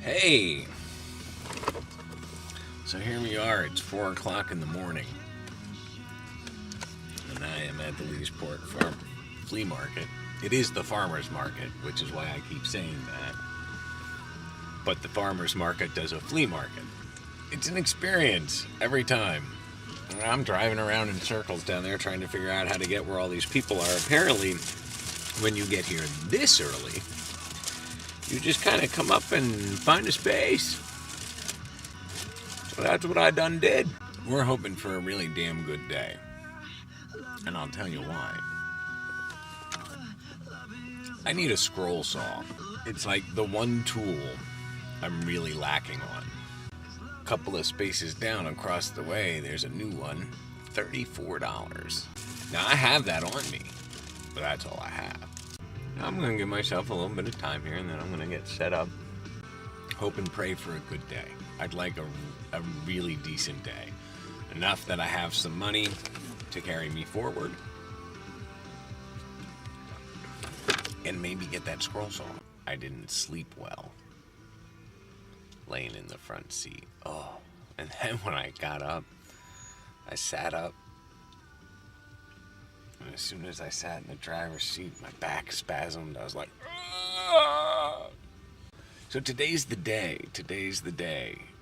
Hey! So here we are, it's 4 o'clock in the morning. And I am at the Leesport Flea Market. It is the farmer's market, which is why I keep saying that. But the farmer's market does a flea market. It's an experience every time. I'm driving around in circles down there trying to figure out how to get where all these people are. Apparently, when you get here this early, you just kind of come up and find a space. So that's what I done did. We're hoping for a really damn good day. And I'll tell you why. I need a scroll saw. It's like the one tool I'm really lacking on. A couple of spaces down across the way, there's a new one, $34. Now I have that on me, but that's all I have. Now I'm going to give myself a little bit of time here and then I'm going to get set up. Hope and pray for a good day. I'd like a really decent day. Enough that I have some money to carry me forward. And maybe get that scroll saw. I didn't sleep well. Laying in the front seat. Oh, and then when I got up, I sat up. And as soon as I sat in the driver's seat, my back spasmed. I was like, ah! So today's the day.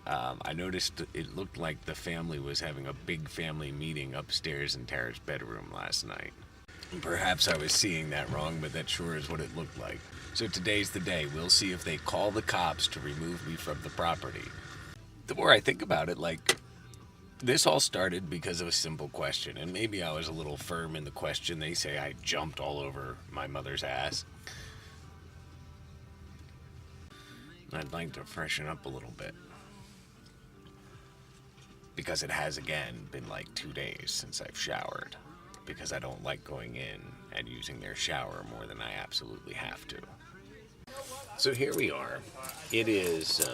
I noticed it looked like the family was having a big family meeting upstairs in Tara's bedroom last night. Perhaps I was seeing that wrong, but that sure is what it looked like. So today's the day. We'll see if they call the cops to remove me from the property. The more I think about it, this all started because of a simple question. And maybe I was a little firm in the question. They say I jumped all over my mother's ass. I'd like to freshen up a little bit. Because it has, again, been like 2 days since I've showered. Because I don't like going in and using their shower more than I absolutely have to. So here we are. It is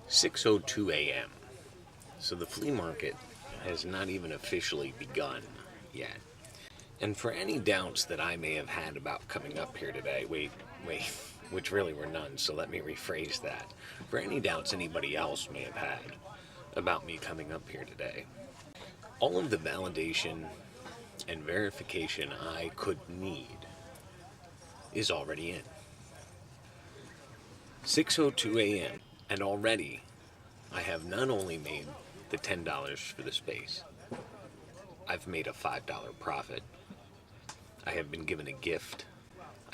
6:02 a.m. So the flea market has not even officially begun yet. And for any doubts that I may have had about coming up here today, wait, which really were none, so let me rephrase that. For any doubts anybody else may have had about me coming up here today, all of the validation and verification I could need is already in. 6:02 a.m. and already I have not only made the $10 for the space, I've made a $5 profit. I have been given a gift.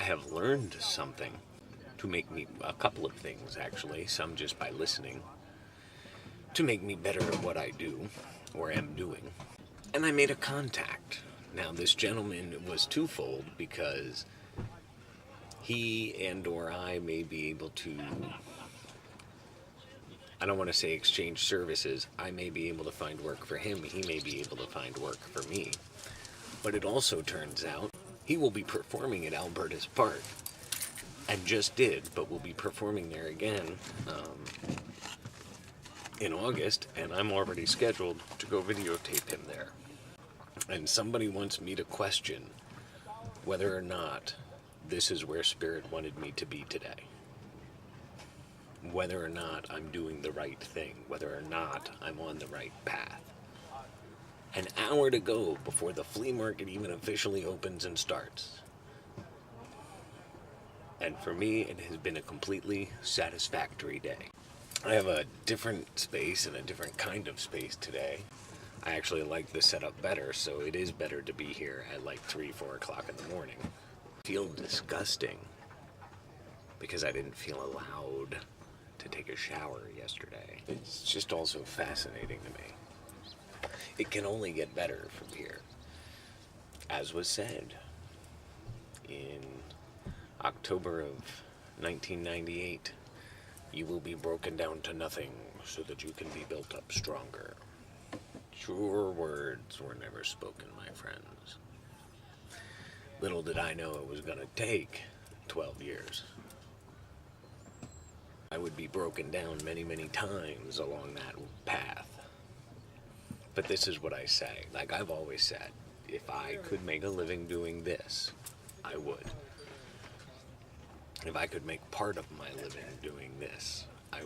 I have learned something to make me, a couple of things actually, some just by listening, to make me better at what I do or am doing. And I made a contact. Now, this gentleman was twofold because he and or I may be able to, I don't want to say exchange services. I may be able to find work for him. He may be able to find work for me. But it also turns out he will be performing at Alberta's Park. And just did, but will be performing there again in August. And I'm already scheduled to go videotape him there. And somebody wants me to question whether or not this is where Spirit wanted me to be today. Whether or not I'm doing the right thing. Whether or not I'm on the right path. An hour to go before the flea market even officially opens and starts. And for me, it has been a completely satisfactory day. I have a different space and a different kind of space today. I actually like the setup better, so it is better to be here at like 4 o'clock in the morning. I feel disgusting because I didn't feel allowed to take a shower yesterday. It's just also fascinating to me. It can only get better from here. As was said in October of 1998, you will be broken down to nothing so that you can be built up stronger. Truer words were never spoken, my friends. Little did I know it was going to take 12 years. I would be broken down many, many times along that path. But this is what I say. Like I've always said, if I could make a living doing this, I would. If I could make part of my living doing this, I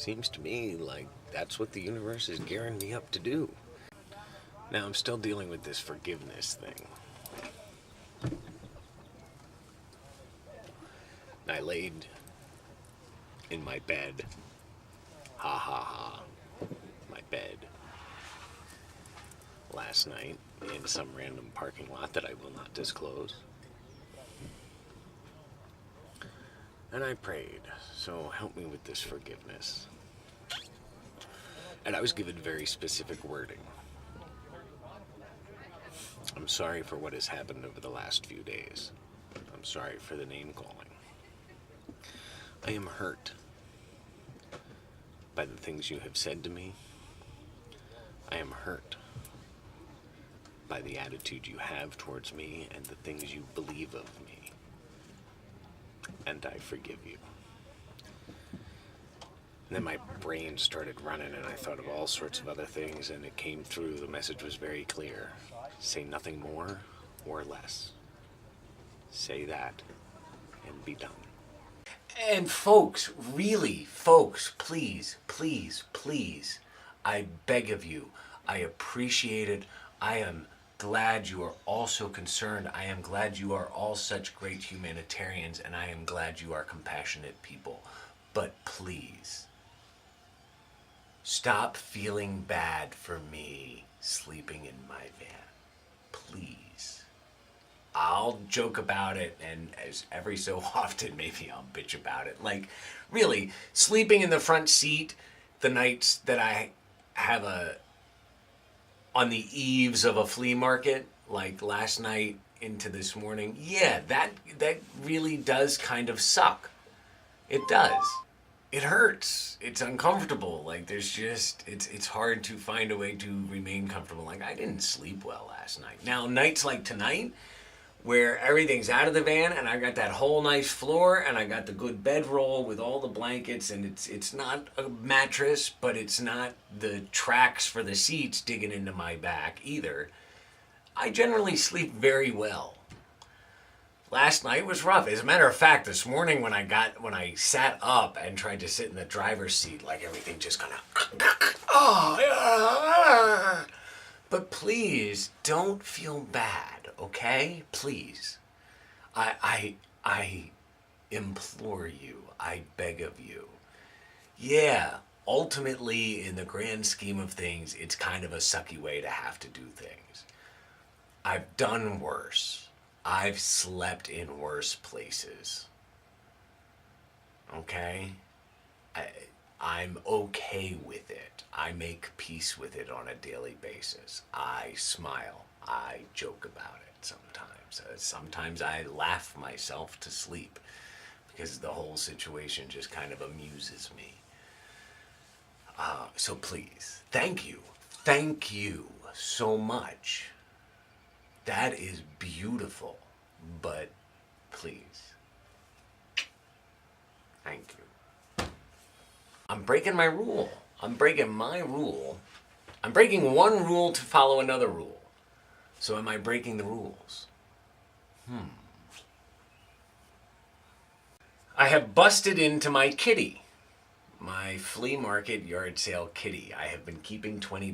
Seems to me like that's what the universe is gearing me up to do. Now, I'm still dealing with this forgiveness thing. I laid in my bed, ha ha ha, my bed, last night in some random parking lot that I will not disclose. And I prayed, so help me with this forgiveness. And I was given very specific wording. I'm sorry for what has happened over the last few days. I'm sorry for the name calling. I am hurt by the things you have said to me. I am hurt by the attitude you have towards me and the things you believe of me. And I forgive you. And then my brain started running and I thought of all sorts of other things, and it came through. The message was very clear. Say nothing more or less. Say that and be done. And folks, really, folks, please, please, please, I beg of you, I appreciate it. I am glad you are all so concerned. I am glad you are all such great humanitarians, and I am glad you are compassionate people. But please, stop feeling bad for me sleeping in my van. Please. I'll joke about it, and as every so often, maybe I'll bitch about it. Like, really, sleeping in the front seat the nights that I have on the eaves of a flea market, like last night into this morning, yeah, that really does kind of suck. It does. It hurts. It's uncomfortable. Like, it's hard to find a way to remain comfortable. Like, I didn't sleep well last night. Now, nights like tonight, where everything's out of the van and I got that whole nice floor and I got the good bedroll with all the blankets, and it's not a mattress, but it's not the tracks for the seats digging into my back either. I generally sleep very well. Last night was rough. As a matter of fact, this morning when I sat up and tried to sit in the driver's seat, like everything just kind of But please don't feel bad, okay? Please. I implore you. I beg of you. Yeah, ultimately, in the grand scheme of things, it's kind of a sucky way to have to do things. I've done worse. I've slept in worse places. Okay? I'm okay with it. I make peace with it on a daily basis. I smile. I joke about it sometimes. Sometimes I laugh myself to sleep because the whole situation just kind of amuses me. So please, thank you. Thank you so much. That is beautiful, but please, thank you. I'm breaking my rule. I'm breaking my rule. I'm breaking one rule to follow another rule. So am I breaking the rules? I have busted into my kitty. My flea market yard sale kitty. I have been keeping $20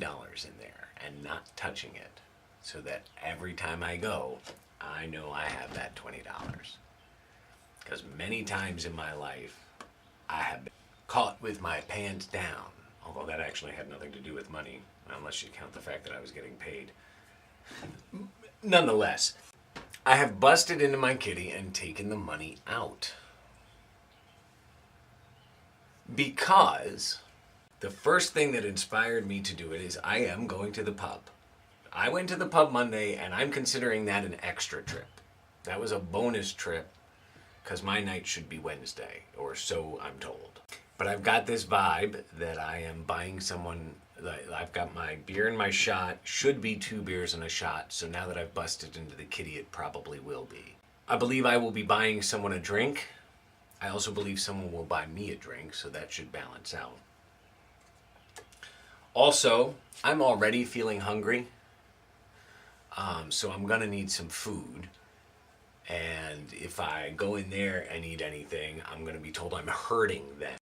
in there and not touching it, so that every time I go, I know I have that $20. Because many times in my life, I have been caught with my pants down. Although that actually had nothing to do with money, unless you count the fact that I was getting paid. Nonetheless, I have busted into my kitty and taken the money out. Because the first thing that inspired me to do it is I am going to the pub. I went to the pub Monday, and I'm considering that an extra trip. That was a bonus trip, because my night should be Wednesday, or so I'm told. But I've got this vibe that I am buying someone, I've got my beer and my shot, should be 2 beers and a shot, so now that I've busted into the kitty, it probably will be. I believe I will be buying someone a drink. I also believe someone will buy me a drink, so that should balance out. Also, I'm already feeling hungry. So I'm gonna need some food, and if I go in there and eat anything, I'm gonna be told I'm hurting them.